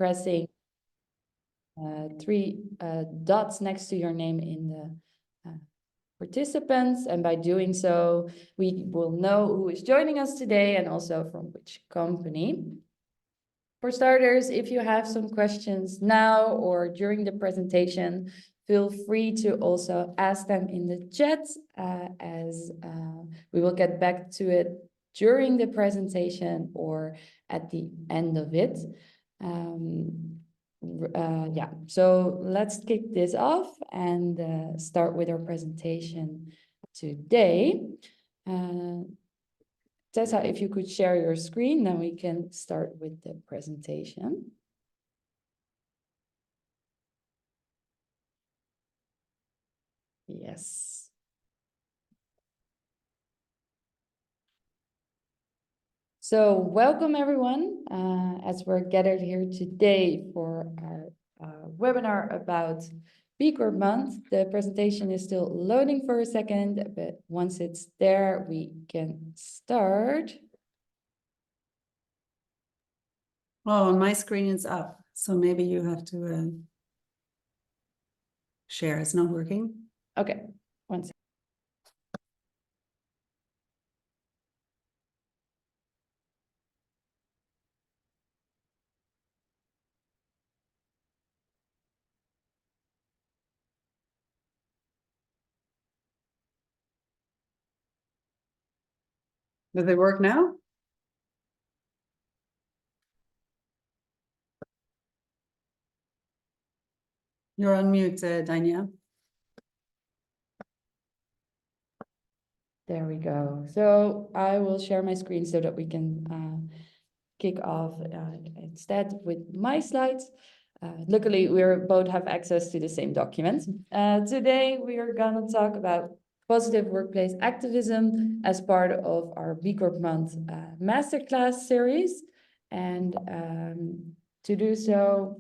pressing three dots next to your name in the participants. And by doing so, we will know who is joining us today and also from which company. For starters, if you have some questions now or during the presentation, feel free to also ask them in the chat as we will get back to it during the presentation or at the end of it. Yeah, so let's kick this off and start with our presentation today. Tessa, if you could share your screen, then we can start with the presentation. Yes. So welcome everyone, as we're gathered here today for our webinar about B Corp Month. The presentation is still loading for a second, but once it's there, we can start. Oh, my screen is up, so maybe you have to share. It's not working. Okay, one second. Does it work now? You're on mute, Danya. There we go. So I will share my screen so that we can kick off instead with my slides. Luckily, we both have access to the same document. Today, we are going to talk about positive workplace activism as part of our B Corp Month masterclass series. And to do so,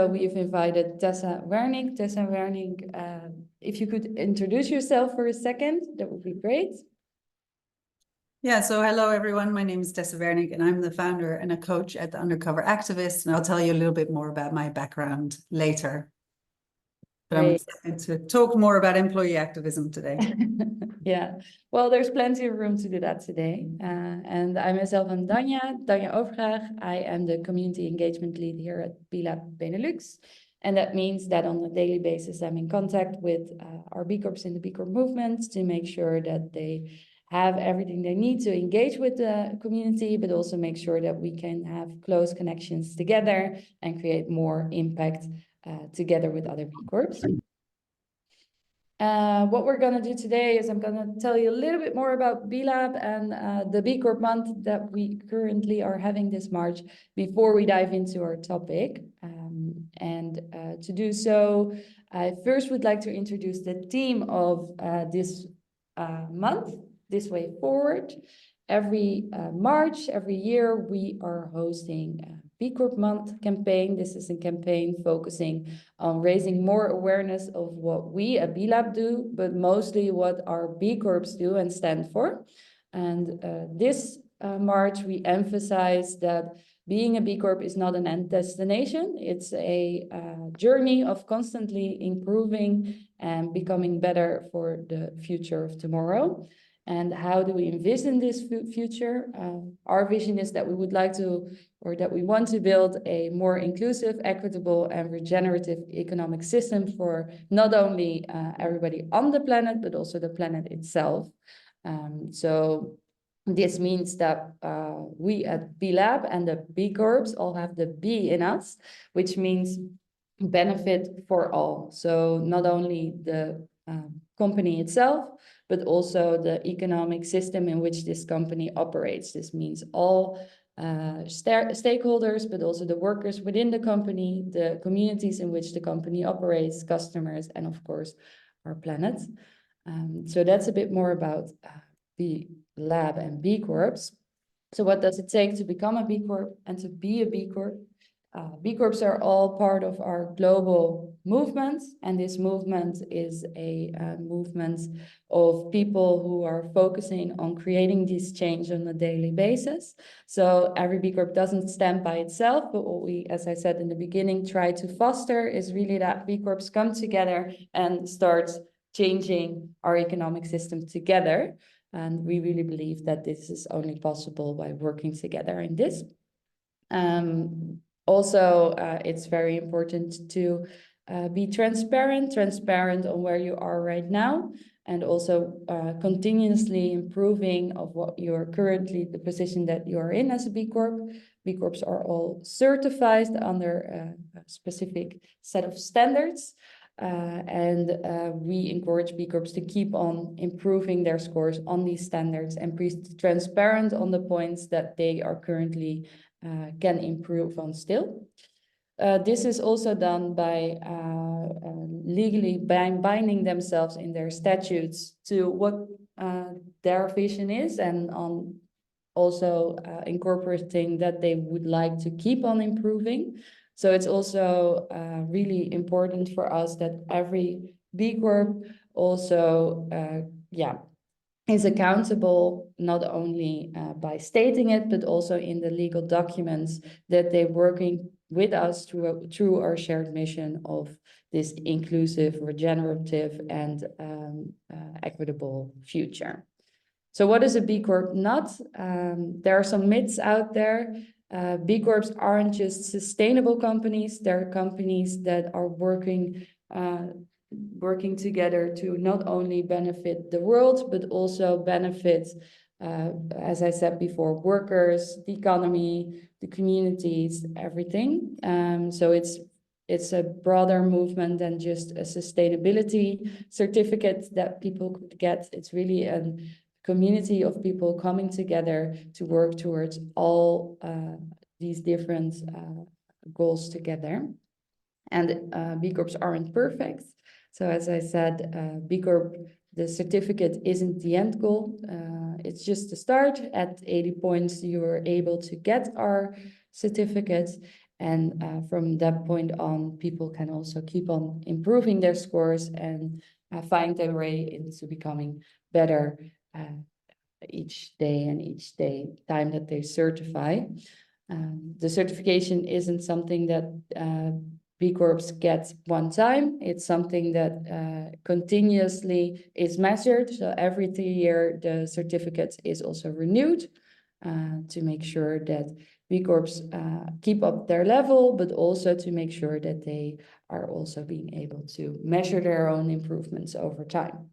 we've invited Tessa Wernink. Tessa Wernink, if you could introduce yourself for a second, that would be great. Yeah, so hello everyone. My name is Tessa Wernink and I'm the founder and a coach at the Undercover Activist. And I'll tell you a little bit more about my background later. But I'm excited to talk more about employee activism today. Yeah, well, there's plenty of room to do that today. And I myself am Danya Overgraag. I am the community engagement lead here at B Lab Benelux. And that means that on a daily basis, I'm in contact with our B Corps in the B Corp movement to make sure that they have everything they need to engage with the community, but also make sure that we can have close connections together and create more impact together with other B Corps. What we're going to do today is I'm going to tell you a little bit more about B Lab and the B Corp Month that we currently are having this March before we dive into our topic. To do so, I first would like to introduce the theme of this month, This Way Forward. Every March, every year, we are hosting a B Corp Month campaign. This is a campaign focusing on raising more awareness of what we at B Lab do, but mostly what our B Corps do and stand for. And this March, we emphasize that being a B Corp is not an end destination. It's a journey of constantly improving and becoming better for the future of tomorrow. And how do we envision this future? Our vision is that we would like to, or that we want to build a more inclusive, equitable, and regenerative economic system for not only everybody on the planet, but also the planet itself. So this means that we at B Lab and the B Corps all have the B in us, which means benefit for all. So not only the company itself, but also the economic system in which this company operates. This means all stakeholders, but also the workers within the company, the communities in which the company operates, customers, and of course, our planet. So that's a bit more about B Lab and B Corps. So what does it take to become a B Corp and to be a B Corp? B Corps are all part of our global movement, and this movement is a movement of people who are focusing on creating this change on a daily basis. So every B Corp doesn't stand by itself, but what we, as I said in the beginning, try to foster is really that B Corps come together and start changing our economic system together. And we really believe that this is only possible by working together in this. Also, it's very important to be transparent on where you are right now, and also continuously improving of what you're currently, the position that you're in as a B Corp. B Corps are all certified under a specific set of standards. And we encourage B Corps to keep on improving their scores on these standards and be transparent on the points that they are currently can improve on still. This is also done by legally binding themselves in their statutes to what their vision is, and on also incorporating that they would like to keep on improving. So it's also really important for us that every B Corp also is accountable, not only by stating it, but also in the legal documents that they're working with us through our shared mission of this inclusive, regenerative, and equitable future. So what is a B Corp not? There are some myths out there. B Corps aren't just sustainable companies, they're companies that are working together to not only benefit the world, but also benefit, as I said before, workers, the economy, the communities, everything. So it's a broader movement than just a sustainability certificate that people could get. It's really a community of people coming together to work towards all these different goals together. And B Corps aren't perfect. So as I said, B Corp, the certificate isn't the end goal. It's just the start. At 80 points, you are able to get our certificate. And from that point on, people can also keep on improving their scores and find their way into becoming better each day and each time that they certify. The certification isn't something that B Corps get one time. It's something that continuously is measured. So every 3 years, the certificate is also renewed to make sure that B Corps keep up their level, but also to make sure that they are also being able to measure their own improvements over time.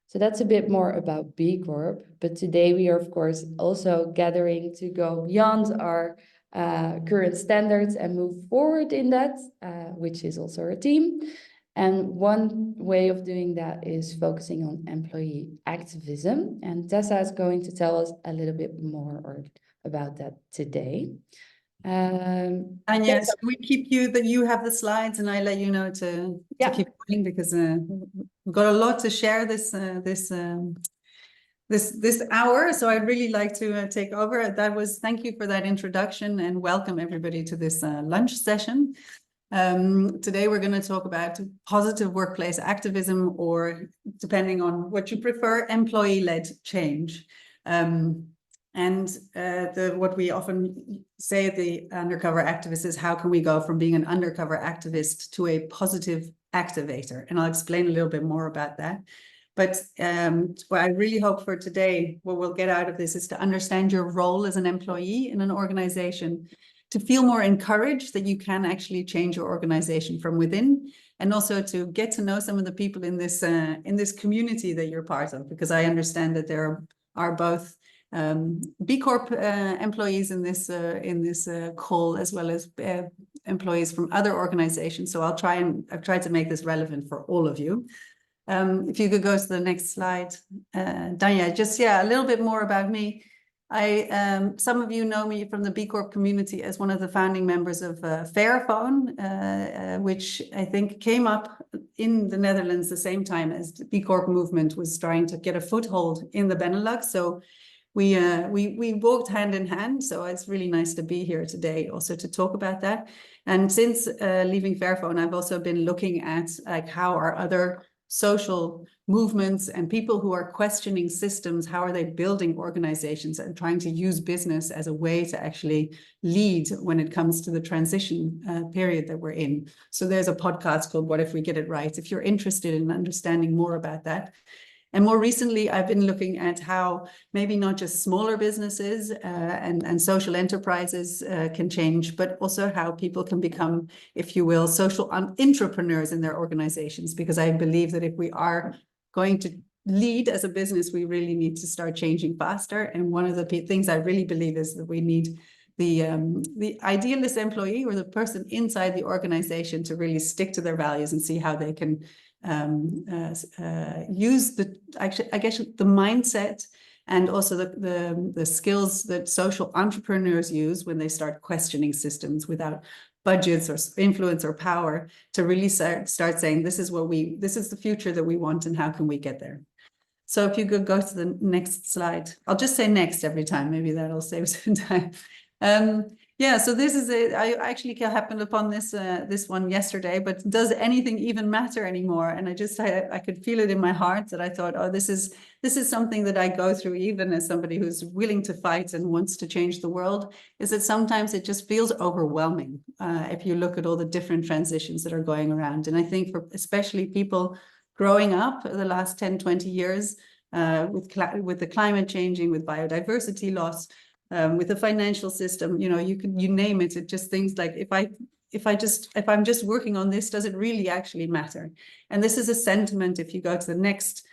So that's a bit more about B Corp, but today we are, of course, also gathering to go beyond our current standards and move forward in that, which is also our team. And one way of doing that is focusing on employee activism. And Tessa is going to tell us a little bit more about that today. Anya, so we keep you have the slides, and I let you know to keep going, because we've got a lot to share this hour. So I'd really like to take over. Thank you for that introduction, and welcome everybody to this lunch session. Today we're going to talk about positive workplace activism, or depending on what you prefer, employee-led change. What we often say, the undercover activist, is how can we go from being an undercover activist to a positive activator? And I'll explain a little bit more about that. But what I really hope for today, what we'll get out of this, is to understand your role as an employee in an organization, to feel more encouraged that you can actually change your organization from within, and also to get to know some of the people in this community that you're part of, because I understand that there are both B Corp employees in this call, as well as employees from other organizations. So I've tried to make this relevant for all of you. If you could go to the next slide, Danya, just a little bit more about me. Some of you know me from the B Corp community as one of the founding members of Fairphone, which I think came up in the Netherlands the same time as the B Corp movement was starting to get a foothold in the Benelux. So we walked hand in hand. So it's really nice to be here today also to talk about that. And since leaving Fairphone, I've also been looking at like how are other social movements and people who are questioning systems, how are they building organizations and trying to use business as a way to actually lead when it comes to the transition period that we're in. So there's a podcast called What If We Get It Right? If you're interested in understanding more about that. And more recently, I've been looking at how maybe not just smaller businesses and social enterprises can change, but also how people can become, if you will, social entrepreneurs in their organizations. Because I believe that if we are going to lead as a business, we really need to start changing faster. And one of the things I really believe is that we need the idealist employee or the person inside the organization to really stick to their values and see how they can use the mindset and also the skills that social entrepreneurs use when they start questioning systems without budgets or influence or power to really start saying, this is the future that we want and how can we get there. So if you could go to the next slide, I'll just say next every time, maybe that'll save some time. Yeah, so this is I actually happened upon this one yesterday, but does anything even matter anymore? And I could feel it in my heart that I thought, oh, this is something that I go through even as somebody who's willing to fight and wants to change the world, is that sometimes it just feels overwhelming if you look at all the different transitions that are going around. And I think for especially people growing up the last 10, 20 years with the climate changing, with biodiversity loss, with the financial system, you name it. It just things like if I'm just working on this, does it really actually matter? And this is a sentiment. If you go to the next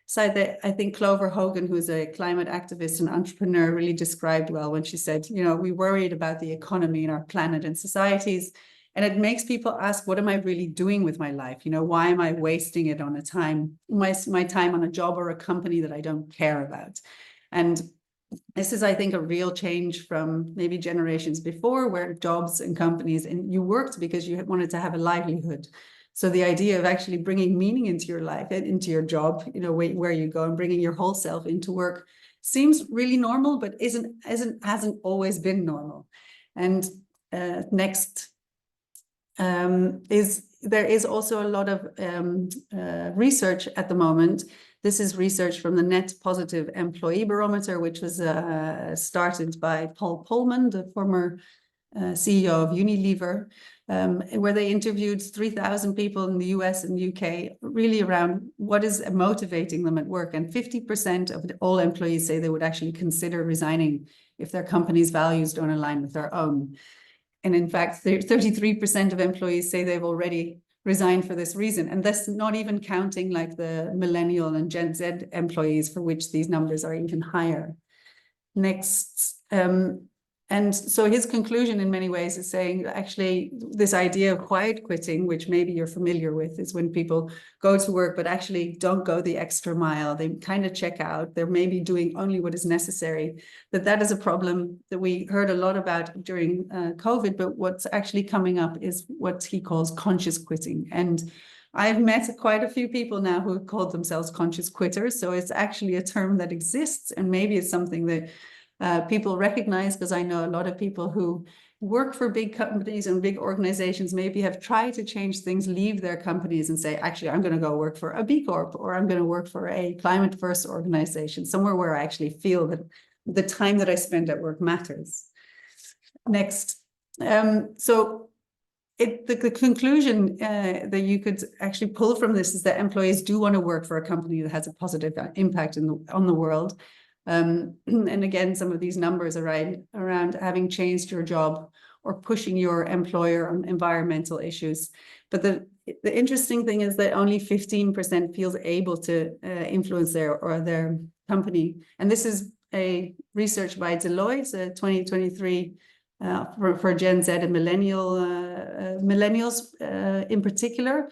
slide, that I think Clover Hogan, who's a climate activist and entrepreneur, really described well when she said, we worried about the economy and our planet and societies. And it makes people ask, what am I really doing with my life? Why am I wasting it on my time on a job or a company that I don't care about? And this is, I think, a real change from maybe generations before, where jobs and companies, and you worked because you wanted to have a livelihood. So the idea of actually bringing meaning into your life, into your job, where you go and bringing your whole self into work seems really normal, but hasn't always been normal. And next there is also a lot of research at the moment. This is research from the Net Positive Employee Barometer, which was started by Paul Polman, the former CEO of Unilever, where they interviewed 3,000 people in the US and UK, really around what is motivating them at work. And 50% of all employees say they would actually consider resigning if their company's values don't align with their own. And in fact, 33% of employees say they've already resigned for this reason. And that's not even counting like the millennial and Gen Z employees, for which these numbers are even higher. Next. And so his conclusion in many ways is saying, actually, this idea of quiet quitting, which maybe you're familiar with, is when people go to work, but actually don't go the extra mile. They kind of check out. They're maybe doing only what is necessary. That is a problem that we heard a lot about during COVID, but what's actually coming up is what he calls conscious quitting. And I've met quite a few people now who have called themselves conscious quitters. So it's actually a term that exists, and maybe it's something that people recognize, because I know a lot of people who work for big companies and big organizations maybe have tried to change things, leave their companies and say, actually, I'm going to go work for a B Corp, or I'm going to work for a climate first organization, somewhere where I actually feel that the time that I spend at work matters. Next. So the conclusion that you could actually pull from this is that employees do want to work for a company that has a positive impact on the world. And again, some of these numbers around having changed your job or pushing your employer on environmental issues. But the interesting thing is that only 15% feels able to influence their company. And this is a research by Deloitte, 2023, for Gen Z and millennials in particular.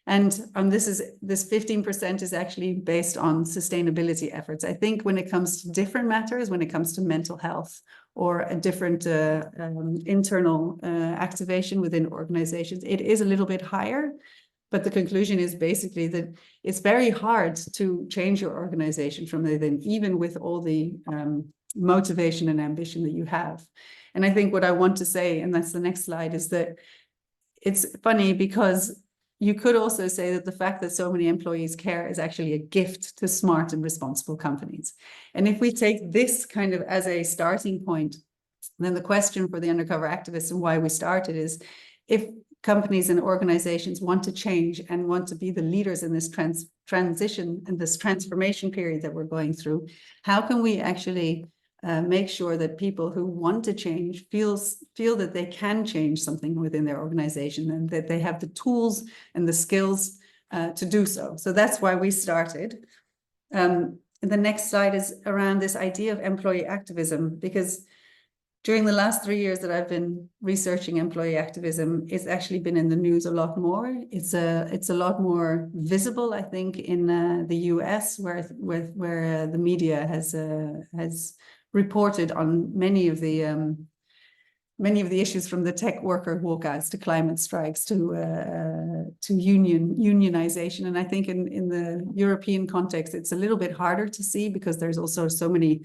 And this 15% is actually based on sustainability efforts. I think when it comes to different matters, when it comes to mental health or a different internal activation within organizations, it is a little bit higher. But the conclusion is basically that it's very hard to change your organization from within, even with all the motivation and ambition that you have. And I think what I want to say, and that's the next slide, is that it's funny because you could also say that the fact that so many employees care is actually a gift to smart and responsible companies. And if we take this kind of as a starting point, then the question for the undercover activists and why we started is, if companies and organizations want to change and want to be the leaders in this transition and this transformation period that we're going through, how can we actually make sure that people who want to change feel that they can change something within their organization and that they have the tools and the skills to do so. So that's why we started. The next slide is around this idea of employee activism, because during the last 3 years that I've been researching employee activism, it's actually been in the news a lot more. It's a lot more visible, I think, in the US, where the media has reported on many of the issues, from the tech worker walkouts to climate strikes to unionization. And I think in the European context, it's a little bit harder to see because there's also so many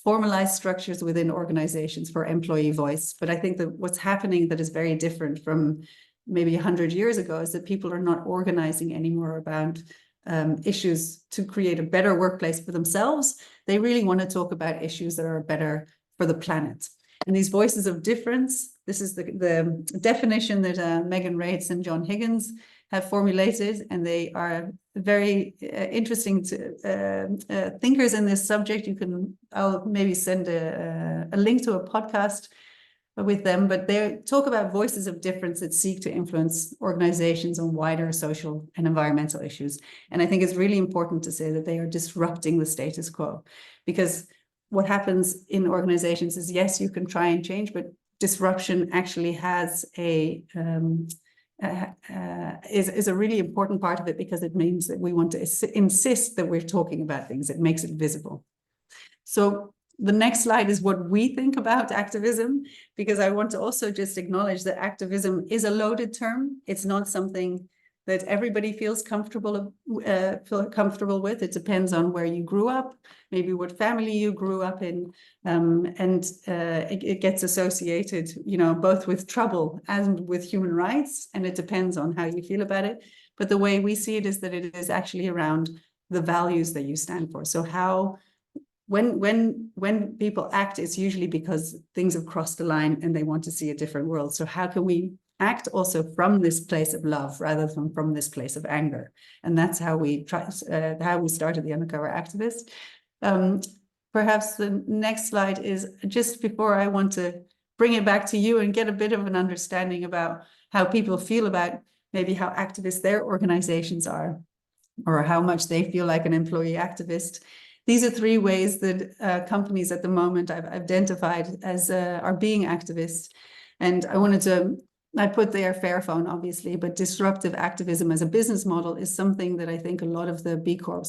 formalized structures within organizations for employee voice. But I think that what's happening that is very different from maybe 100 years ago is that people are not organizing anymore about issues to create a better workplace for themselves. They really want to talk about issues that are better for the planet. And these voices of difference, this is the definition that Megan Rates and John Higgins have formulated, and they are very interesting thinkers in this subject. I'll maybe send a link to a podcast with them, but they talk about voices of difference that seek to influence organizations on wider social and environmental issues. And I think it's really important to say that they are disrupting the status quo, because what happens in organizations is, yes, you can try and change, but disruption actually has is a really important part of it, because it means that we want to insist that we're talking about things. It makes it visible. So the next slide is what we think about activism, because I want to also just acknowledge that activism is a loaded term. It's not something that everybody feels comfortable with. It depends on where you grew up, maybe what family you grew up in, and it gets associated, both with trouble and with human rights, and it depends on how you feel about it. But the way we see it is that it is actually around the values that you stand for. So when people act, it's usually because things have crossed the line and they want to see a different world. So how can we act also from this place of love rather than from this place of anger? And that's how we started the Undercover Activist. Perhaps the next slide is just before I want to bring it back to you and get a bit of an understanding about how people feel about maybe how activist their organizations are, or how much they feel like an employee activist. These are 3 ways that companies at the moment I've identified as are being activists. And I put there Fairphone, obviously, but disruptive activism as a business model is something that I think a lot of the B Corps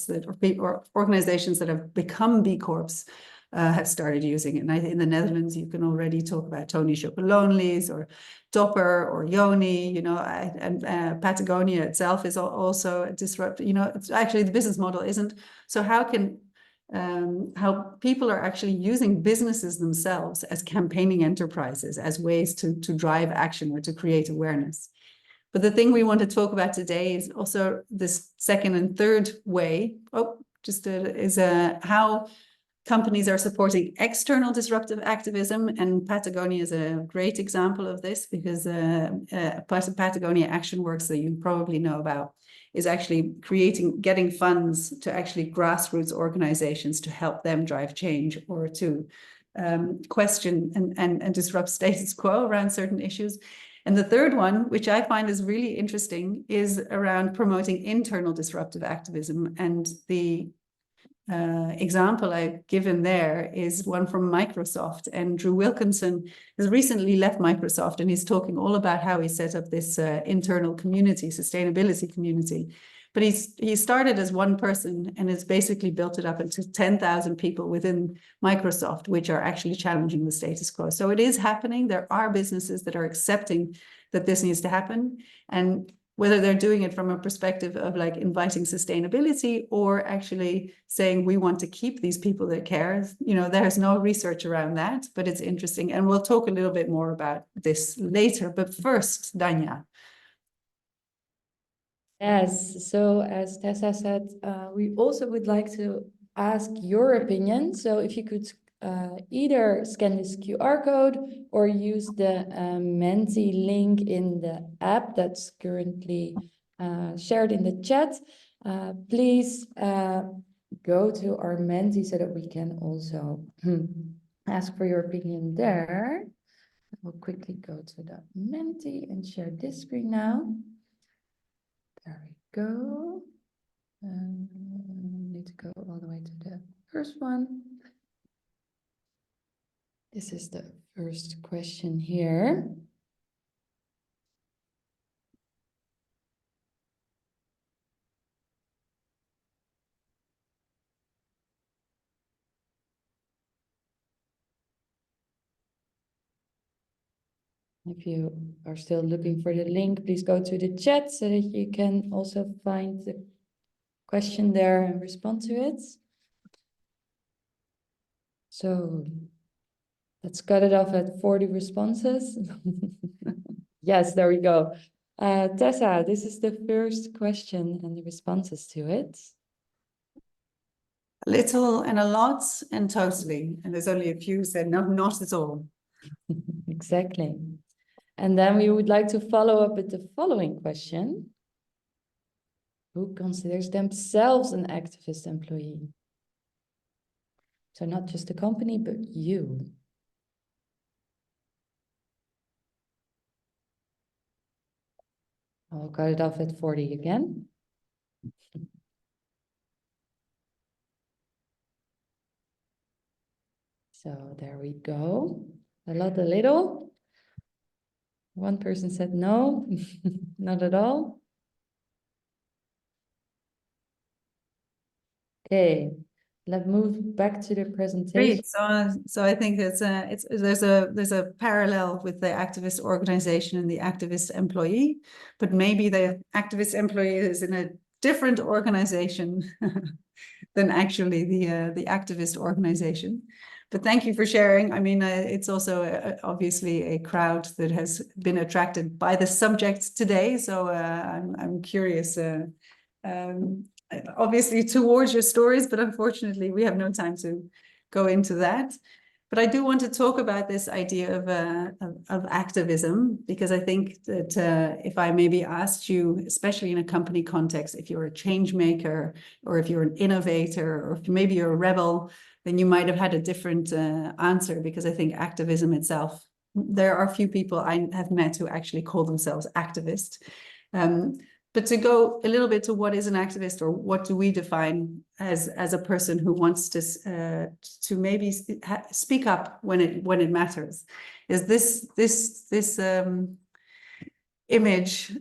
or organizations that have become B Corps have started using. And in the Netherlands, you can already talk about Tony Chocolonely's or Dopper or Yoni, and Patagonia itself is also a disruptive, it's actually the business model isn't. So how people are actually using businesses themselves as campaigning enterprises, as ways to drive action or to create awareness. But the thing we want to talk about today is also this second and third way. How companies are supporting external disruptive activism, and Patagonia is a great example of this, because part of Patagonia Action Works that you probably know about is actually getting funds to actually grassroots organizations to help them drive change or to question and disrupt status quo around certain issues. And the third one, which I find is really interesting, is around promoting internal disruptive activism. And the example I've given there is one from Microsoft. And Drew Wilkinson has recently left Microsoft, and he's talking all about how he set up this internal community, sustainability community. But he started as one person and has basically built it up into 10,000 people within Microsoft, which are actually challenging the status quo. So it is happening. There are businesses that are accepting that this needs to happen. And whether they're doing it from a perspective of like inviting sustainability or actually saying we want to keep these people that care. You know, there's no research around that, but it's interesting. And we'll talk a little bit more about this later. But first, Danya. Yes, so as Tessa said, we also would like to ask your opinion. So if you could either scan this QR code or use the Menti link in the app that's currently shared in the chat, please go to our Menti so that we can also ask for your opinion there. We'll quickly go to the Menti and share this screen now. There we go. Need to go all the way to the first one. This is the first question here. If you are still looking for the link, please go to the chat so that you can also find the question there and respond to it. So let's cut it off at 40 responses. Yes, there we go. Tessa, this is the first question and the responses to it. A little and a lot and totally. And there's only a few said no, not at all. Exactly. And then we would like to follow up with the following question. Who considers themselves an activist employee? So not just the company, but you. I'll cut it off at 40 again. So there we go. A lot, a little. One person said no, not at all. Okay, let's move back to the presentation. Great. So I think there's a parallel with the activist organization and the activist employee, but maybe the activist employee is in a different organization than actually the activist organization. But thank you for sharing. I mean, it's also obviously a crowd that has been attracted by the subject today. So I'm curious, obviously towards your stories, but unfortunately we have no time to go into that. But I do want to talk about this idea of activism, because I think that if I maybe asked you, especially in a company context, if you're a change maker or if you're an innovator or if maybe you're a rebel, then you might have had a different answer, because I think activism itself, there are a few people I have met who actually call themselves activists. But to go a little bit to what is an activist, or what do we define as a person who wants to maybe speak up when it matters, is this image,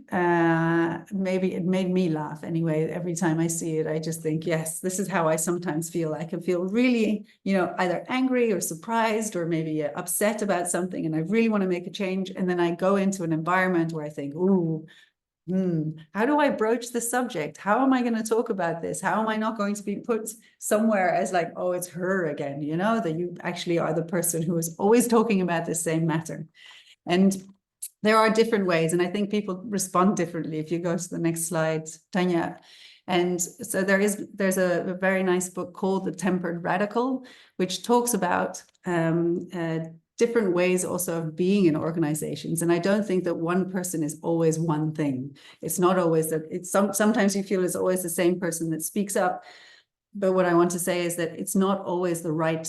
maybe it made me laugh anyway. Every time I see it, I just think, yes, this is how I sometimes feel. I can feel really, either angry or surprised or maybe upset about something, and I really want to make a change. And then I go into an environment where I think, ooh, how do I broach the subject? How am I going to talk about this? How am I not going to be put somewhere as like, oh, it's her again, that you actually are the person who is always talking about the same matter. And there are different ways, and I think people respond differently. If you go to the next slide, Tanya. And so there's a very nice book called The Tempered Radical, which talks about different ways also of being in organizations. And I don't think that one person is always one thing. It's not always that. It's sometimes you feel it's always the same person that speaks up. But what I want to say is that it's not always the right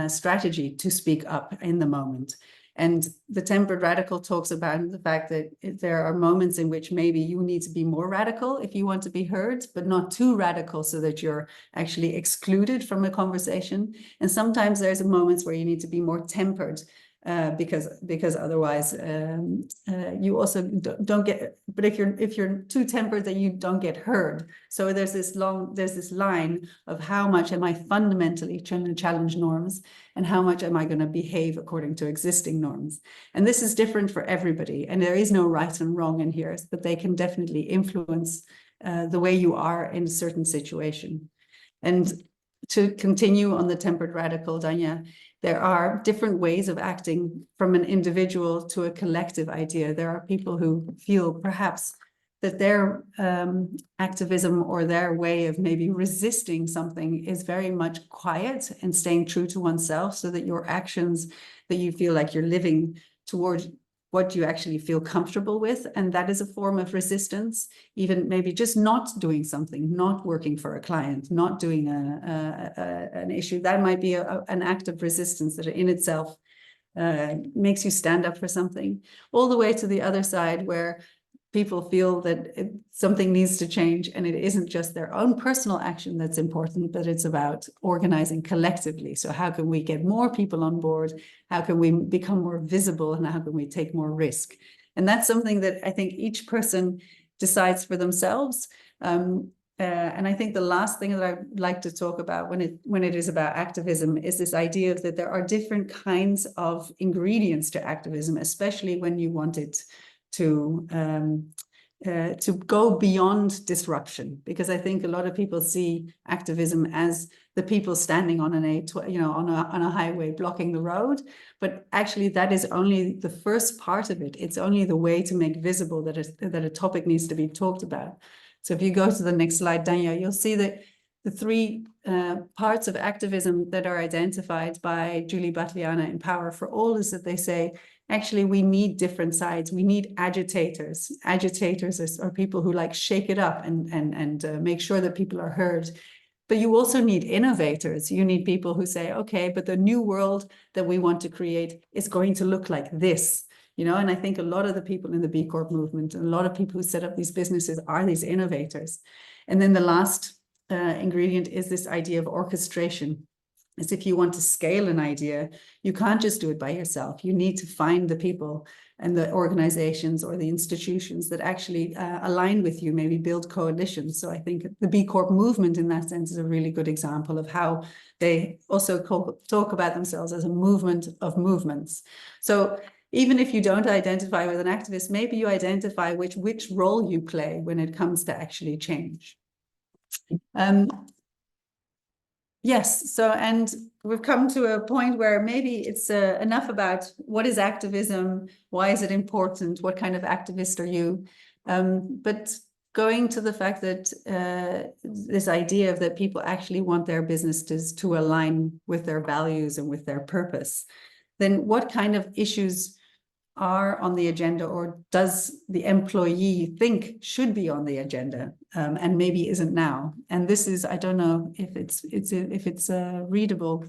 strategy to speak up in the moment. And the Tempered Radical talks about the fact that there are moments in which maybe you need to be more radical if you want to be heard, but not too radical so that you're actually excluded from a conversation. And sometimes there's moments where you need to be more tempered because otherwise you also don't get, but if you're too tempered, then you don't get heard. So there's this line of how much am I fundamentally trying to challenge norms and how much am I going to behave according to existing norms. And this is different for everybody, and there is no right and wrong in here, but they can definitely influence the way you are in a certain situation. And to continue on the tempered radical, Danya, there are different ways of acting from an individual to a collective idea. There are people who feel perhaps that their activism or their way of maybe resisting something is very much quiet and staying true to oneself, so that your actions, that you feel like you're living towards what you actually feel comfortable with, and that is a form of resistance. Even maybe just not doing something, not working for a client, not doing an issue, that might be an act of resistance that in itself makes you stand up for something, all the way to the other side where people feel that something needs to change, and it isn't just their own personal action that's important, but it's about organizing collectively. So how can we get more people on board? How can we become more visible? And how can we take more risk? And that's something that I think each person decides for themselves. And I think the last thing that I'd like to talk about when it is about activism is this idea that there are different kinds of ingredients to activism, especially when you want it to go beyond disruption, because I think a lot of people see activism as the people standing on on a highway blocking the road, but actually that is only the first part of it. It's only the way to make visible that a topic needs to be talked about. So if you go to the next slide, Danya, you'll see that the three parts of activism that are identified by Julie Batliana in Power for All is that they say, actually, we need different sides. We need agitators. Agitators are people who like shake it up and make sure that people are heard. But you also need innovators. You need people who say, okay, but the new world that we want to create is going to look like this. And I think a lot of the people in the B Corp movement and a lot of people who set up these businesses are these innovators. And then the last ingredient is this idea of orchestration. As if you want to scale an idea, you can't just do it by yourself. You need to find the people and the organizations or the institutions that actually align with you, maybe build coalitions. So I think the B Corp movement in that sense is a really good example of how they also talk about themselves as a movement of movements. So even if you don't identify with an activist, maybe you identify which role you play when it comes to actually change. Yes, so, and we've come to a point where maybe it's enough about what is activism, why is it important, what kind of activist are you, but going to the fact that this idea of that people actually want their businesses to align with their values and with their purpose, then what kind of issues are on the agenda, or does the employee think should be on the agenda and maybe isn't now? And this is, I don't know if it's readable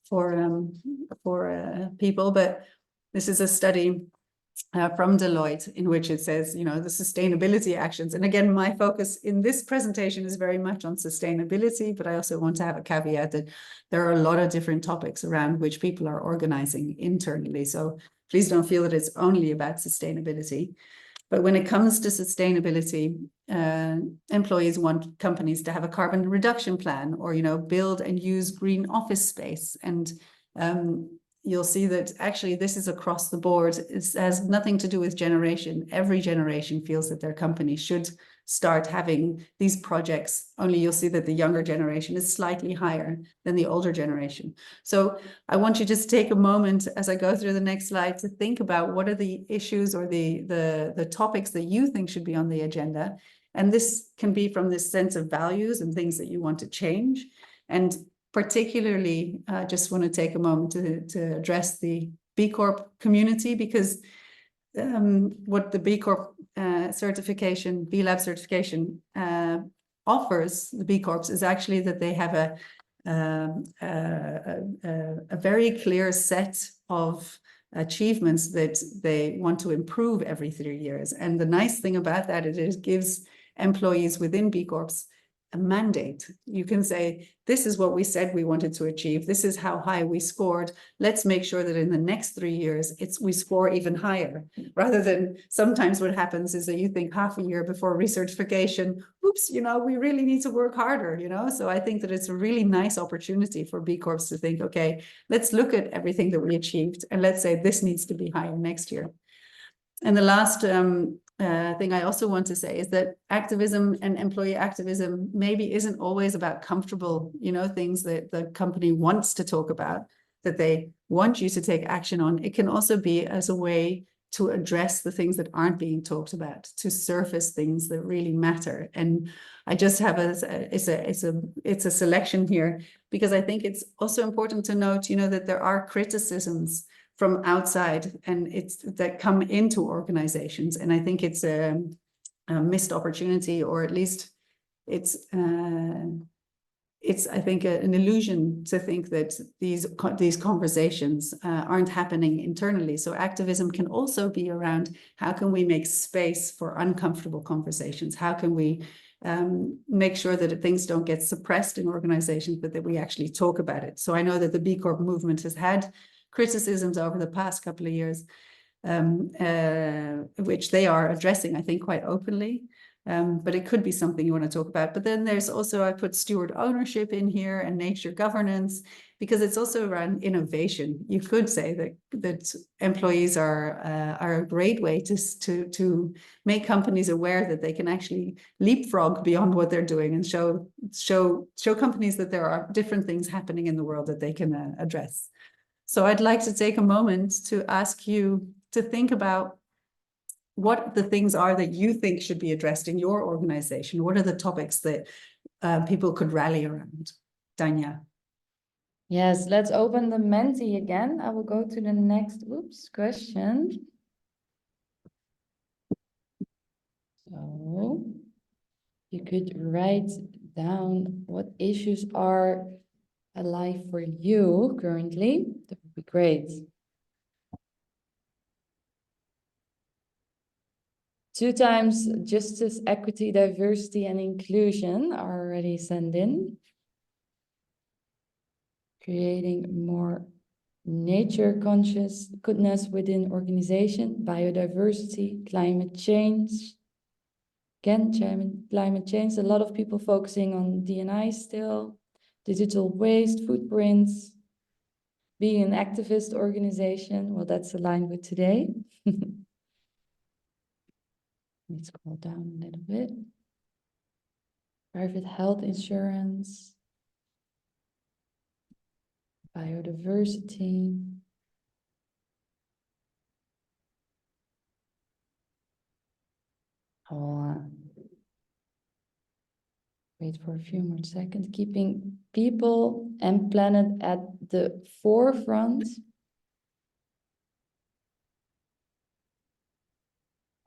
for people, but this is a study from Deloitte in which it says, the sustainability actions. And again, my focus in this presentation is very much on sustainability, but I also want to have a caveat that there are a lot of different topics around which people are organizing internally. So please don't feel that it's only about sustainability. But when it comes to sustainability, employees want companies to have a carbon reduction plan, or, build and use green office space. And you'll see that actually this is across the board. It has nothing to do with generation. Every generation feels that their company should start having these projects, only you'll see that the younger generation is slightly higher than the older generation. So I want you just to take a moment as I go through the next slide to think about what are the issues or the topics that you think should be on the agenda. And this can be from this sense of values and things that you want to change. And particularly, I just want to take a moment to address the B Corp community, because what the B Corp certification, B Lab certification offers the B Corps is actually that they have a very clear set of achievements that they want to improve every 3 years. And the nice thing about that is it gives employees within B Corps a mandate. You can say, this is what we said we wanted to achieve. This is how high we scored. Let's make sure that in the next 3 years, we score even higher, rather than sometimes what happens is that you think half a year before recertification, oops, you know, we really need to work harder, you know? So I think that it's a really nice opportunity for B Corps to think, okay, let's look at everything that we achieved and let's say this needs to be higher next year. And the last thing I also want to say is that activism and employee activism maybe isn't always about comfortable, you know, things that the company wants to talk about, that they want you to take action on. It can also be as a way to address the things that aren't being talked about, to surface things that really matter. And I just have it's a selection here, because I think it's also important to note, you know, that there are criticisms from outside and that come into organizations. And I think it's a missed opportunity, or at least it's I think an illusion to think that these conversations aren't happening internally. So activism can also be around, how can we make space for uncomfortable conversations? How can we make sure that things don't get suppressed in organizations, but that we actually talk about it? So I know that the B Corp movement has had criticisms over the past couple of years, which they are addressing, I think, quite openly. But it could be something you want to talk about. But then there's also, I put steward ownership in here and nature governance, because it's also around innovation. You could say that employees are a great way to make companies aware that they can actually leapfrog beyond what they're doing, and show companies that there are different things happening in the world that they can address. So I'd like to take a moment to ask you to think about what the things are that you think should be addressed in your organization. What are the topics that people could rally around? Danya. Yes, let's open the Menti again. I will go to the next question. So you could write down what issues are alive for you currently. That would be great. 2 times justice, equity, diversity, and inclusion are already sent in. Creating more nature consciousness within organization, biodiversity, climate change. Again, climate change, a lot of people focusing on D&I still, digital waste, footprints, being an activist organization. Well, that's aligned with today. Let's scroll down a little bit. Private health insurance, biodiversity. Wait for a few more seconds. Keeping people and planet at the forefront.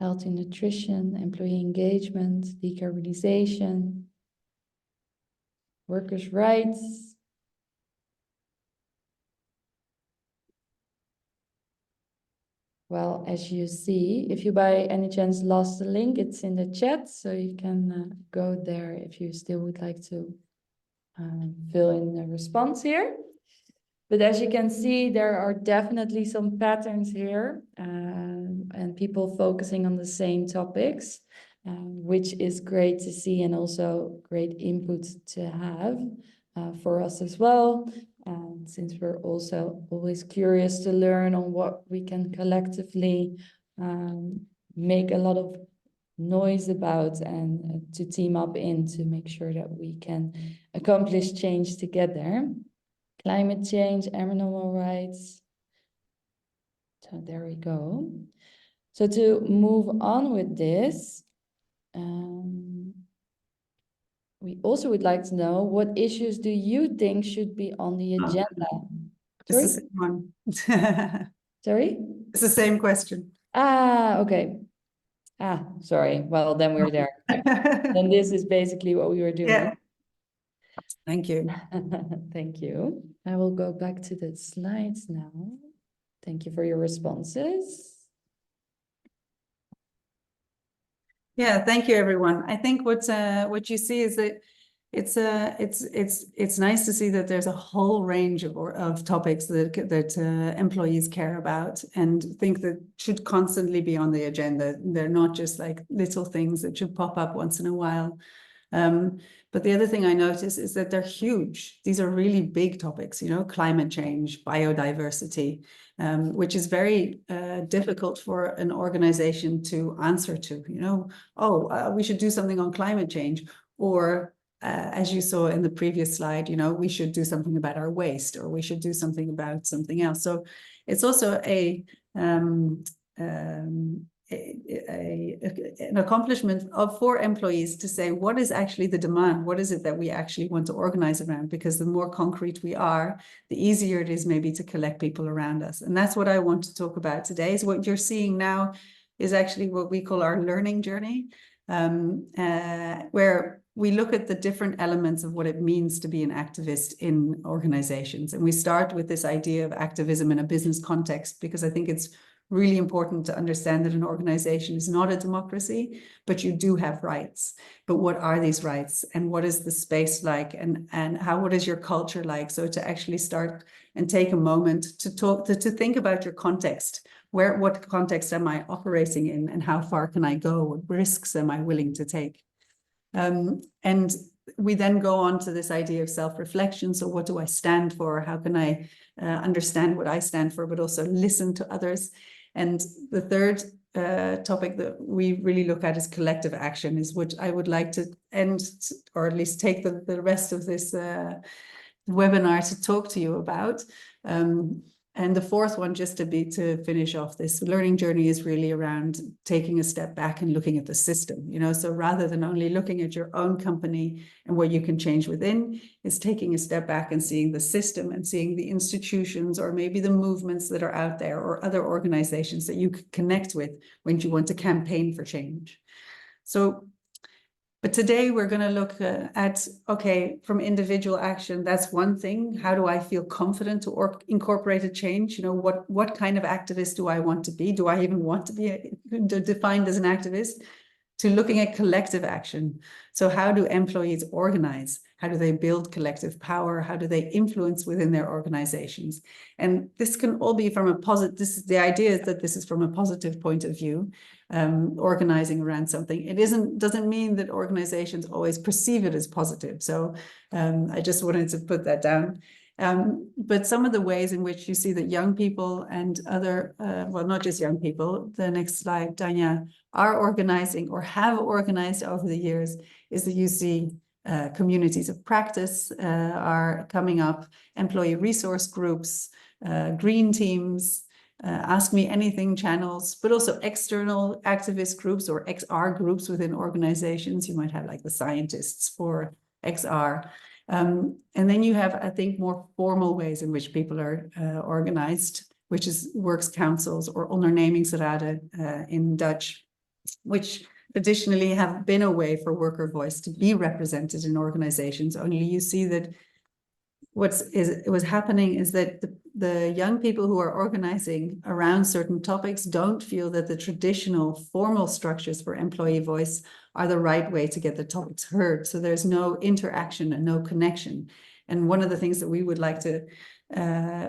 Healthy nutrition, employee engagement, decarbonization, workers' rights. Well, as you see, if you by any chance lost the link, it's in the chat, so you can go there if you still would like to fill in the response here. But as you can see, there are definitely some patterns here and people focusing on the same topics, which is great to see and also great input to have for us as well. Since we're also always curious to learn on what we can collectively make a lot of noise about and to team up in to make sure that we can accomplish change together. Climate change, animal rights. So there we go. So to move on with this, we also would like to know, what issues do you think should be on the agenda? It's the same one. Sorry? It's the same question. Okay. Sorry. Well, then we're there. Then this is basically what we were doing. Yeah. Thank you. Thank you. I will go back to the slides now. Thank you for your responses. Yeah, thank you, everyone. I think what you see is that it's nice to see that there's a whole range of topics that employees care about and think that should constantly be on the agenda. They're not just like little things that should pop up once in a while. But the other thing I notice is that they're huge. These are really big topics, you know, climate change, biodiversity, which is very difficult for an organization to answer to, you know, we should do something on climate change, or as you saw in the previous slide, you know, we should do something about our waste, or we should do something about something else. So it's also an accomplishment for employees to say, what is actually the demand? What is it that we actually want to organize around? Because the more concrete we are, the easier it is maybe to collect people around us. And that's what I want to talk about today. Is what you're seeing now is actually what we call our learning journey, where we look at the different elements of what it means to be an activist in organizations. And we start with this idea of activism in a business context, because I think it's really important to understand that an organization is not a democracy, but you do have rights. But what are these rights, and what is the space like, and what is your culture like? So to actually start and take a moment to talk, to think about your context. What context am I operating in, and how far can I go? What risks am I willing to take? And we then go on to this idea of self-reflection. So what do I stand for? How can I understand what I stand for, but also listen to others? And the third topic that we really look at is collective action, is which I would like to end, or at least take the rest of this webinar to talk to you about. And the fourth one, just to finish off this learning journey, is really around taking a step back and looking at the system, you know, so rather than only looking at your own company and what you can change within, is taking a step back and seeing the system and seeing the institutions, or maybe the movements that are out there, or other organizations that you could connect with when you want to campaign for change. So, but today we're going to look at, okay, from individual action, that's one thing. How do I feel confident to incorporate a change? You know, what kind of activist do I want to be? Do I even want to be defined as an activist? To looking at collective action. So how do employees organize? How do they build collective power? How do they influence within their organizations? And this can all be from a positive, the idea is that this is from a positive point of view, organizing around something. It doesn't mean that organizations always perceive it as positive. So I just wanted to put that down. But some of the ways in which you see that young people and other, well, not just young people, the next slide, Danya, are organizing or have organized over the years, is that you see communities of practice are coming up, employee resource groups, green teams, Ask Me Anything channels, but also external activist groups or XR groups within organizations. You might have like the scientists for XR. And then you have, I think, more formal ways in which people are organized, which is works councils or ondernemingsraden in Dutch, which traditionally have been a way for worker voice to be represented in organizations. Only you see that what's happening is that the young people who are organizing around certain topics don't feel that the traditional formal structures for employee voice are the right way to get the topics heard. So there's no interaction and no connection. And one of the things that we would like to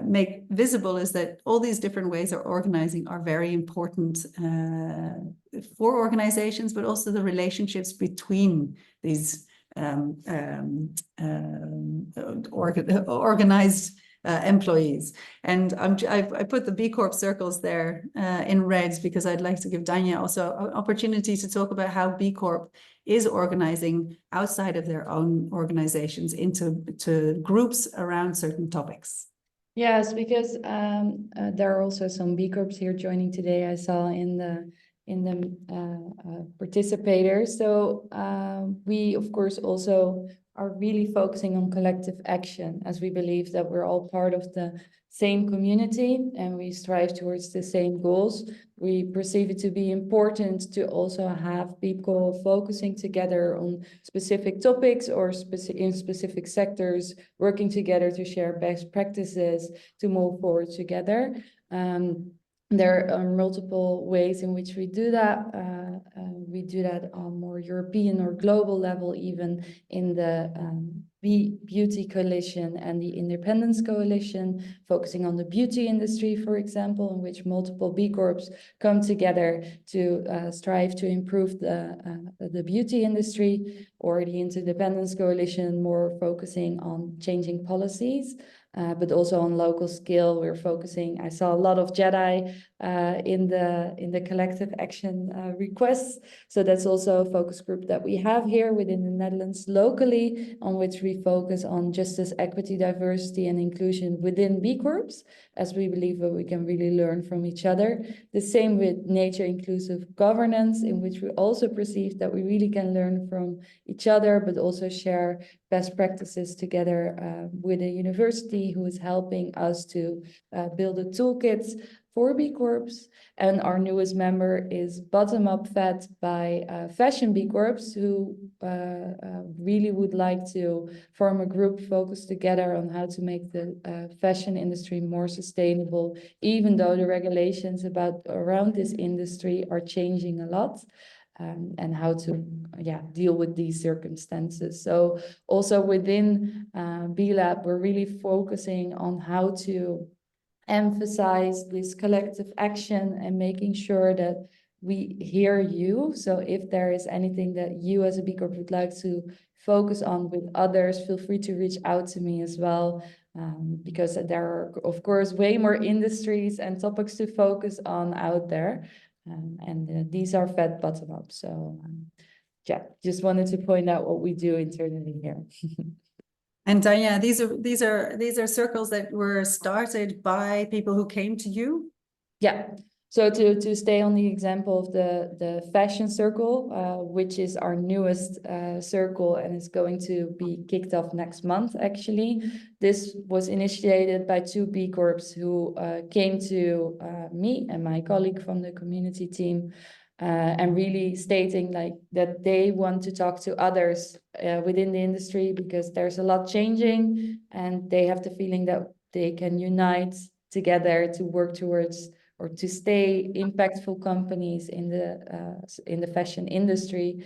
make visible is that all these different ways of organizing are very important for organizations, but also the relationships between these organized employees. And I put the B Corp circles there in reds because I'd like to give Danya also an opportunity to talk about how B Corp is organizing outside of their own organizations into groups around certain topics. Yes, because there are also some B Corps here joining today. I saw in the participators. So we, of course, also are really focusing on collective action, as we believe that we're all part of the same community and we strive towards the same goals. We perceive it to be important to also have people focusing together on specific topics or in specific sectors, working together to share best practices to move forward together. There are multiple ways in which we do that. we do that on more European or global level, even in the Beauty Coalition and the Independence Coalition, focusing on the beauty industry, for example, in which multiple B Corps come together to strive to improve the beauty industry, or the Interdependence Coalition, more focusing on changing policies. But also on local scale, we're focusing. I saw a lot of Jedi in the collective action requests. So that's also a focus group that we have here within the Netherlands locally, on which we focus on justice, equity, diversity, and inclusion within B Corps, as we believe that we can really learn from each other. The same with nature inclusive governance, in which we also perceive that we really can learn from each other, but also share best practices together with a university who is helping us to build a toolkit for B Corps. And our newest member is bottom-up fed by fashion B Corps, who really would like to form a group focused together on how to make the fashion industry more sustainable, even though the regulations around this industry are changing a lot. And how to deal with these circumstances. So also within B Lab, we're really focusing on how to emphasize this collective action and making sure that we hear you. So if there is anything that you as a B Corp would like to focus on with others, feel free to reach out to me as well. Because there are, of course, way more industries and topics to focus on out there. And these are fed bottom up. So just wanted to point out what we do internally here. And these are circles that were started by people who came to you. Yeah. So to stay on the example of the fashion circle, which is our newest circle and is going to be kicked off next month, actually. This was initiated by 2 B Corps who came to me and my colleague from the community team and really stating like that they want to talk to others within the industry, because there's a lot changing and they have the feeling that they can unite together to work towards or to stay impactful companies in the fashion industry,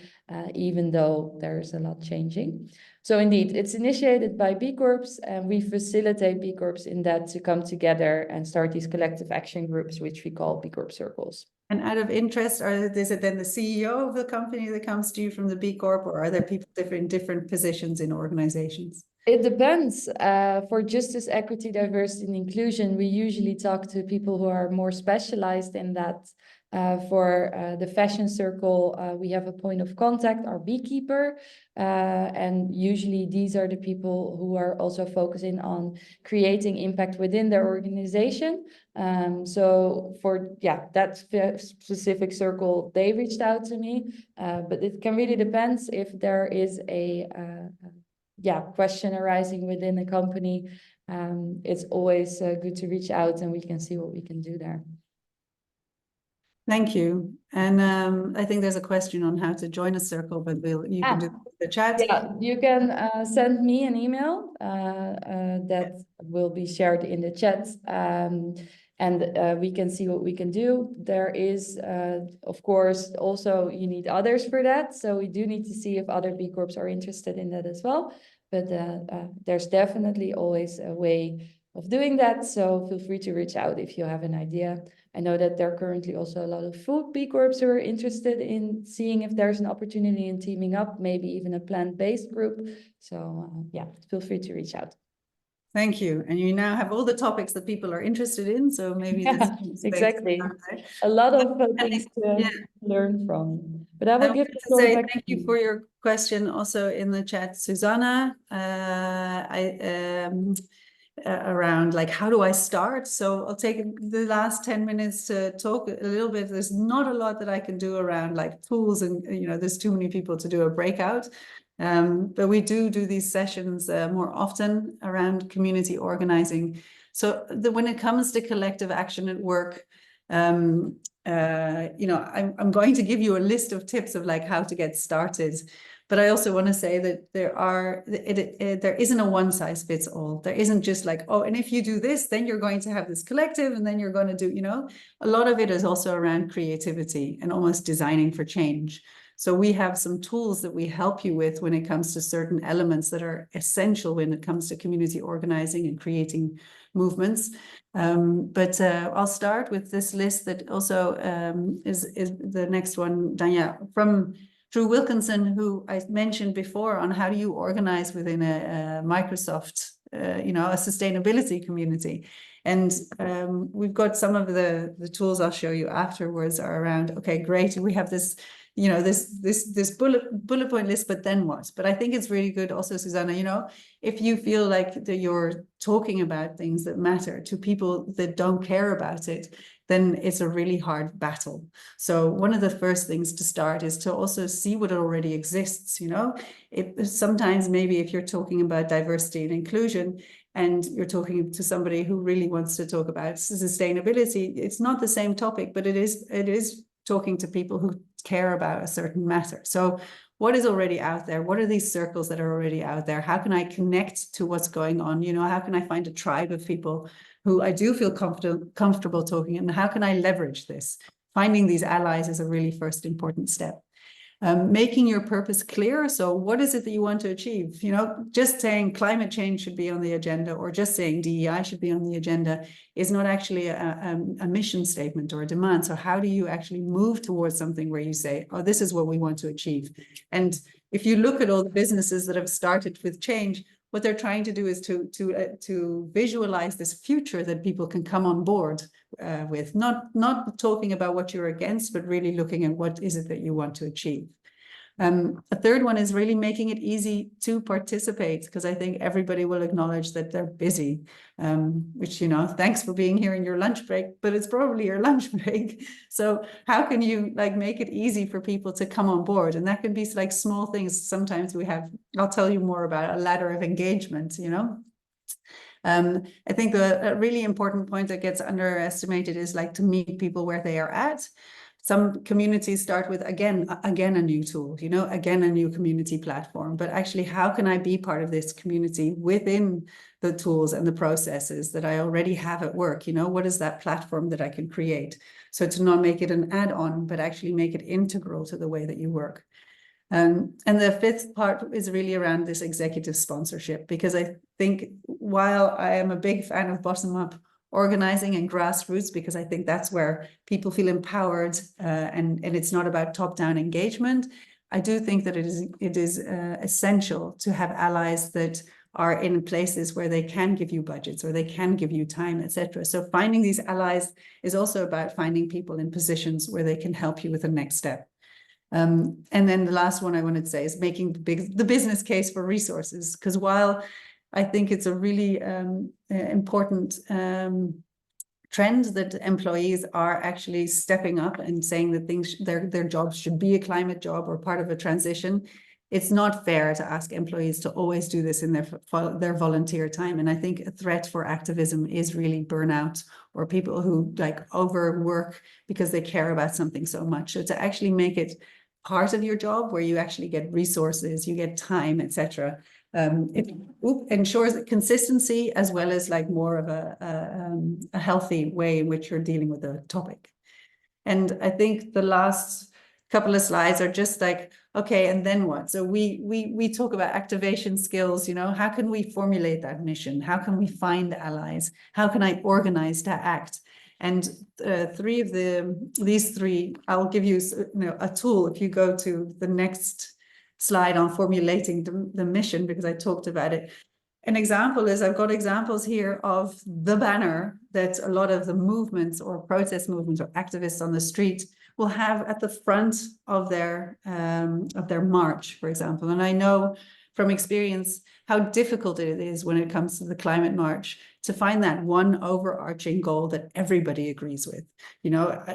even though there's a lot changing. So indeed, it's initiated by B Corps, and we facilitate B Corps in that to come together and start these collective action groups, which we call B Corp circles. And out of interest, is it then the CEO of the company that comes to you from the B Corp, or are there people in different positions in organizations? It depends. For justice, equity, diversity, and inclusion, we usually talk to people who are more specialized in that. For the fashion circle, we have a point of contact, our beekeeper, and usually these are the people who are also focusing on creating impact within their organization. So for that specific circle, they reached out to me, but it can really depend if there is a question arising within a company. It's always good to reach out and we can see what we can do there. Thank you. And I think there's a question on how to join a circle, but you can do the chat. Yeah, you can send me an email that will be shared in the chat. And we can see what we can do. There is, of course, also you need others for that. So we do need to see if other B Corps are interested in that as well. But there's definitely always a way of doing that. So feel free to reach out if you have an idea. I know that there are currently also a lot of food B Corps who are interested in seeing if there's an opportunity in teaming up, maybe even a plant-based group. So feel free to reach out. Thank you. And you now have all the topics that people are interested in. So maybe exactly. A lot of things to learn from. But I will give the floor back. Thank you for your question also in the chat, Susanna. Around like, how do I start? So I'll take the last 10 minutes to talk a little bit. There's not a lot that I can do around like tools, and there's too many people to do a breakout. But we do these sessions more often around community organizing. So when it comes to collective action at work, I'm going to give you a list of tips of like how to get started. But I also want to say that there isn't a one size fits all. There isn't just like, oh, and if you do this, then you're going to have this collective, and then you're going to do, a lot of it is also around creativity and almost designing for change. So we have some tools that we help you with when it comes to certain elements that are essential when it comes to community organizing and creating movements. But I'll start with this list that also is the next one, Danya, from Drew Wilkinson, who I mentioned before, on how do you organize within a Microsoft, a sustainability community. And we've got some of the tools I'll show you afterwards are around, okay, great, we have this, this bullet point list, but then what? But I think it's really good also, Susanna, if you feel like that you're talking about things that matter to people that don't care about it, then it's a really hard battle. So one of the first things to start is to also see what already exists, sometimes maybe if you're talking about diversity and inclusion, and you're talking to somebody who really wants to talk about sustainability, it's not the same topic, but it is talking to people who care about a certain matter. So what is already out there? What are these circles that are already out there? How can I connect to what's going on? How can I find a tribe of people who I do feel comfortable talking, and how can I leverage this? Finding these allies is a really first important step. Making your purpose clear. So what is it that you want to achieve? Just saying climate change should be on the agenda, or just saying DEI should be on the agenda, is not actually a mission statement or a demand. So how do you actually move towards something where you say, oh, this is what we want to achieve? And if you look at all the businesses that have started with change, what they're trying to do is to visualize this future that people can come on board with, not talking about what you're against, but really looking at what is it that you want to achieve. A third one is really making it easy to participate, because I think everybody will acknowledge that they're busy, which, thanks for being here in your lunch break, but it's probably your lunch break. So how can you make it easy for people to come on board? And that can be like small things. Sometimes we have, I'll tell you more about a ladder of engagement, I think a really important point that gets underestimated is to meet people where they are at. Some communities start with, again, a new tool, again, a new community platform. But actually, how can I be part of this community within the tools and the processes that I already have at work? What is that platform that I can create? So to not make it an add-on, but actually make it integral to the way that you work. And the fifth part is really around this executive sponsorship, because I think while I am a big fan of bottom-up organizing and grassroots, because I think that's where people feel empowered, and it's not about top-down engagement, I do think that it is essential to have allies that are in places where they can give you budgets or they can give you time, etc. So finding these allies is also about finding people in positions where they can help you with the next step. And then the last one I wanted to say is making the business case for resources, because while I think it's a really important trend that employees are actually stepping up and saying that their jobs should be a climate job or part of a transition, it's not fair to ask employees to always do this in their volunteer time. And I think a threat for activism is really burnout, or people who overwork because they care about something so much. So to actually make it part of your job, where you actually get resources, you get time, etc. It ensures consistency, as well as more of a healthy way in which you're dealing with the topic. And I think the last couple of slides are just okay, and then what? So we talk about activation skills, how can we formulate that mission? How can we find allies? How can I organize to act? And these three, I'll give you a tool if you go to the next slide on formulating the mission, because I talked about it. An example is, I've got examples here of the banner that a lot of the movements or protest movements or activists on the street will have at the front of their march, for example. And I know from experience how difficult it is when it comes to the climate march to find that one overarching goal that everybody agrees with.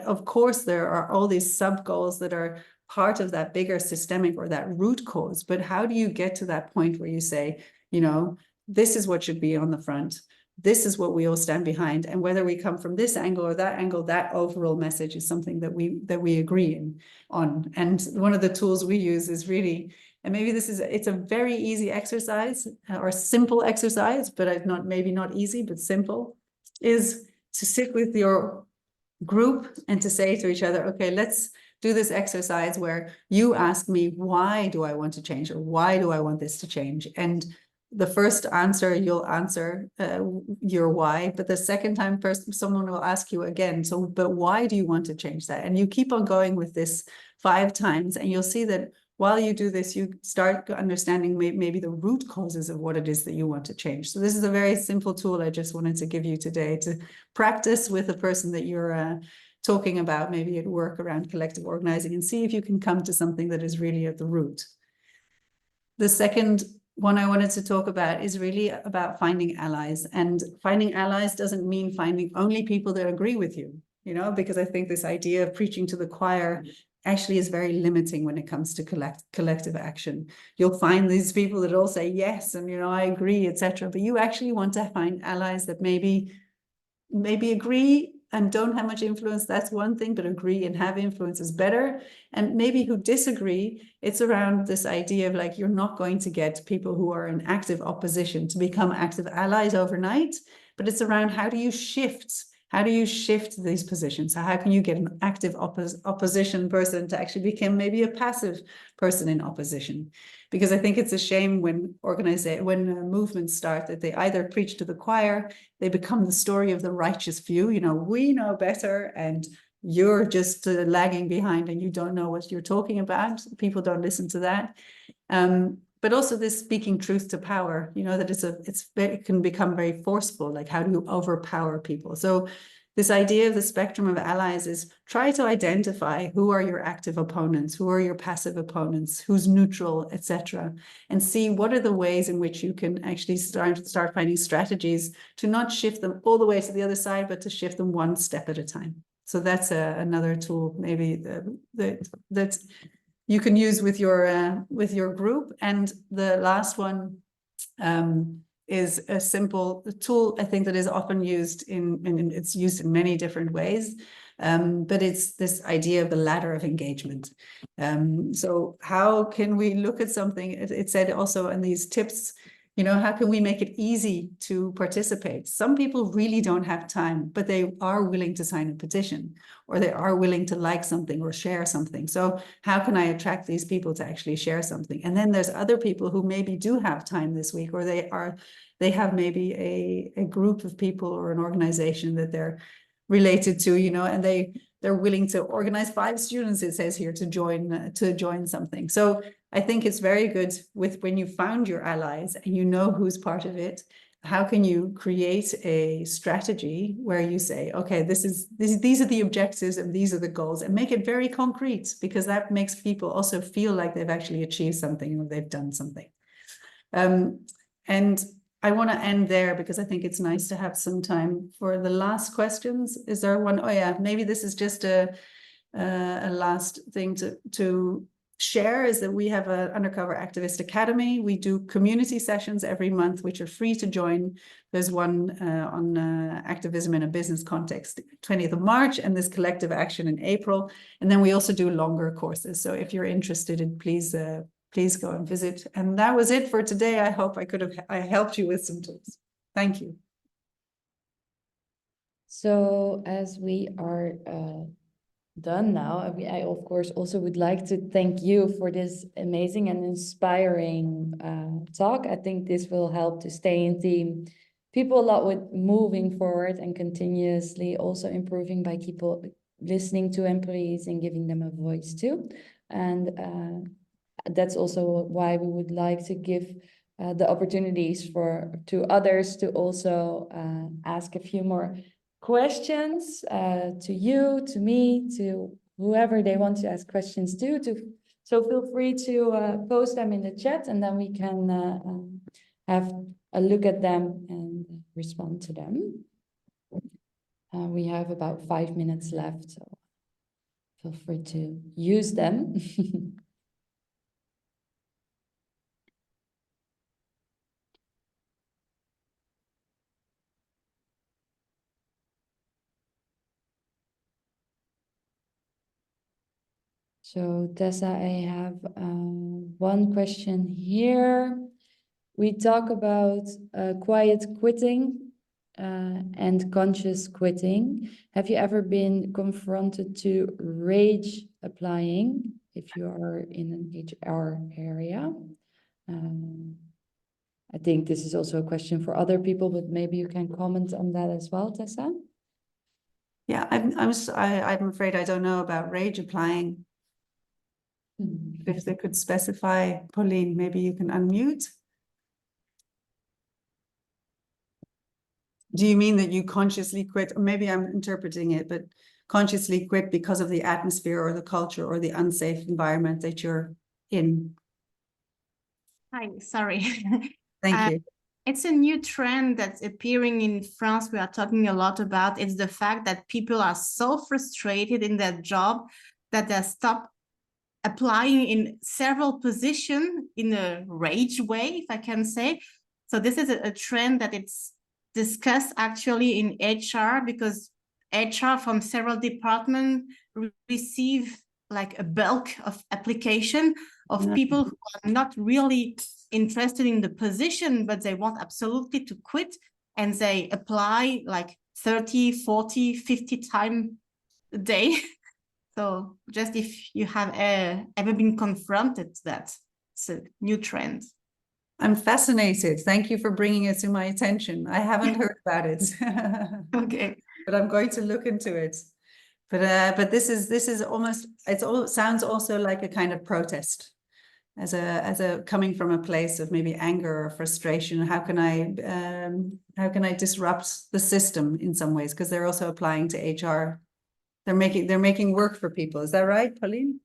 Of course, there are all these sub goals that are part of that bigger systemic or that root cause, but how do you get to that point where you say, this is what should be on the front, this is what we all stand behind, and whether we come from this angle or that angle, that overall message is something that we agree on. And one of the tools we use is really and maybe it's a very easy exercise or simple exercise, but maybe not easy, but simple, is to sit with your group and to say to each other, okay, let's do this exercise where you ask me, why do I want to change, or why do I want this to change? And the first answer, you'll answer your why, but the second time someone will ask you again, so, but why do you want to change that? And you keep on going with this 5 times, and you'll see that while you do this, you start understanding maybe the root causes of what it is that you want to change. So this is a very simple tool I just wanted to give you today to practice with a person that you're talking about, maybe at work around collective organizing, and see if you can come to something that is really at the root. The second one I wanted to talk about is really about finding allies. And finding allies doesn't mean finding only people that agree with you, because I think this idea of preaching to the choir actually is very limiting when it comes to collective action. You'll find these people that all say yes, and I agree, etc. But you actually want to find allies that maybe agree and don't have much influence. That's one thing, but agree and have influence is better. And maybe who disagree, it's around this idea of like, you're not going to get people who are in active opposition to become active allies overnight, but it's around how do you shift these positions? So how can you get an active opposition person to actually become maybe a passive person in opposition? Because I think it's a shame when movements start that they either preach to the choir, they become the story of the righteous few, we know better and you're just lagging behind and you don't know what you're talking about. People don't listen to that. But also this speaking truth to power, that it can become very forceful. Like, how do you overpower people? So this idea of the spectrum of allies is try to identify who are your active opponents, who are your passive opponents, who's neutral, etc., and see what are the ways in which you can actually start finding strategies to not shift them all the way to the other side, but to shift them one step at a time. So that's another tool maybe that you can use with your group. And the last one is a simple tool, I think, that is often used it's used in many different ways. But it's this idea of the ladder of engagement. So how can we look at something? It said also in these tips, how can we make it easy to participate? Some people really don't have time, but they are willing to sign a petition, or they are willing to like something or share something. So how can I attract these people to actually share something? And then there's other people who maybe do have time this week, or they have maybe a group of people or an organization that they're related to, and they're willing to organize 5 students, it says here, to join something. So I think it's very good when you found your allies and you know who's part of it. How can you create a strategy where you say, okay, these are the objectives and these are the goals, and make it very concrete, because that makes people also feel like they've actually achieved something or they've done something. And I want to end there because I think it's nice to have some time for the last questions. Is there one? Oh yeah, maybe this is just a last thing to share, is that we have an Undercover Activist Academy. We do community sessions every month, which are free to join. There's one on activism in a business context, 20th of March, and this collective action in April. And then we also do longer courses. So if you're interested in, please go and visit. And that was it for today. I hope I helped you with some tools. Thank you. So as we are done now, I of course also would like to thank you for this amazing and inspiring talk. I think this will help to stay in theme people a lot with moving forward and continuously also improving by people listening to employees and giving them a voice too. And that's also why we would like to give the opportunities to others to also ask a few more questions to you, to me, to whoever they want to ask questions to. So feel free to post them in the chat, and then we can have a look at them and respond to them. We have about 5 minutes left, so feel free to use them. So Tessa, I have one question here. We talk about quiet quitting and conscious quitting. Have you ever been confronted to rage applying if you are in an HR area? I think this is also a question for other people, but maybe you can comment on that as well, Tessa. Yeah, I'm afraid I don't know about rage applying. If they could specify, Pauline, maybe you can unmute. Do you mean that you consciously quit? Or maybe I'm interpreting it, but consciously quit because of the atmosphere or the culture or the unsafe environment that you're in? Hi, sorry. Thank you. It's a new trend that's appearing in France. We are talking a lot about. It's the fact that people are so frustrated in their job that they stop applying in several positions in a rage way, if I can say. So this is a trend that it's discussed actually in HR, because HR from several departments receive like a bulk of application of people who are not really interested in the position, but they want absolutely to quit, and they apply like 30, 40, 50 times a day. So just if you have ever been confronted to that, it's a new trend. I'm fascinated. Thank you for bringing it to my attention. I haven't heard about it. Okay. But I'm going to look into it. But this is almost, sounds also like a kind of protest, as a coming from a place of maybe anger or frustration. How can I disrupt the system in some ways? Because they're also applying to HR. They're making work for people. Is that right, Pauline?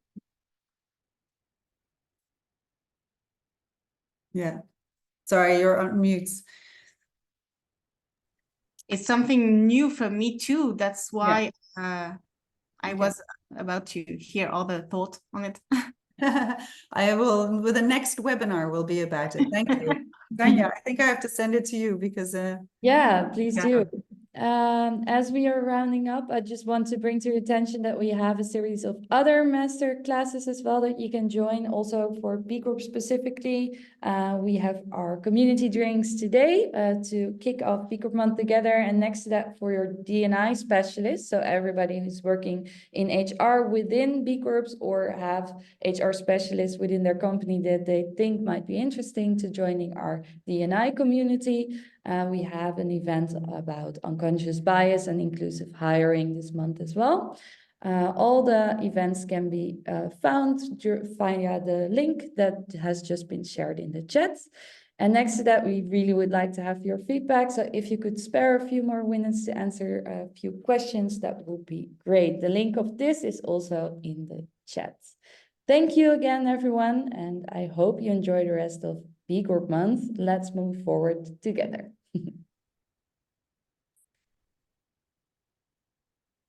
Yeah. Sorry, you're on mute. It's something new for me too. That's why I was about to hear all the thought on it. I will, with the next webinar will be about it. Thank you. Tanya, I think I have to send it to you because yeah, please do. As we are rounding up, I just want to bring to your attention that we have a series of other master classes as well that you can join. Also for B Corp specifically, we have our community drinks today to kick off B Corp Month together. And next to that, for your D&I specialists, so everybody who's working in HR within B Corps or have HR specialists within their company that they think might be interesting to joining our D&I community. We have an event about unconscious bias and inclusive hiring this month as well. All the events can be found via the link that has just been shared in the chat. And next to that, we really would like to have your feedback. So if you could spare a few more minutes to answer a few questions, that would be great. The link of this is also in the chat. Thank you again, everyone. And I hope you enjoy the rest of B Corp Month. Let's move forward together.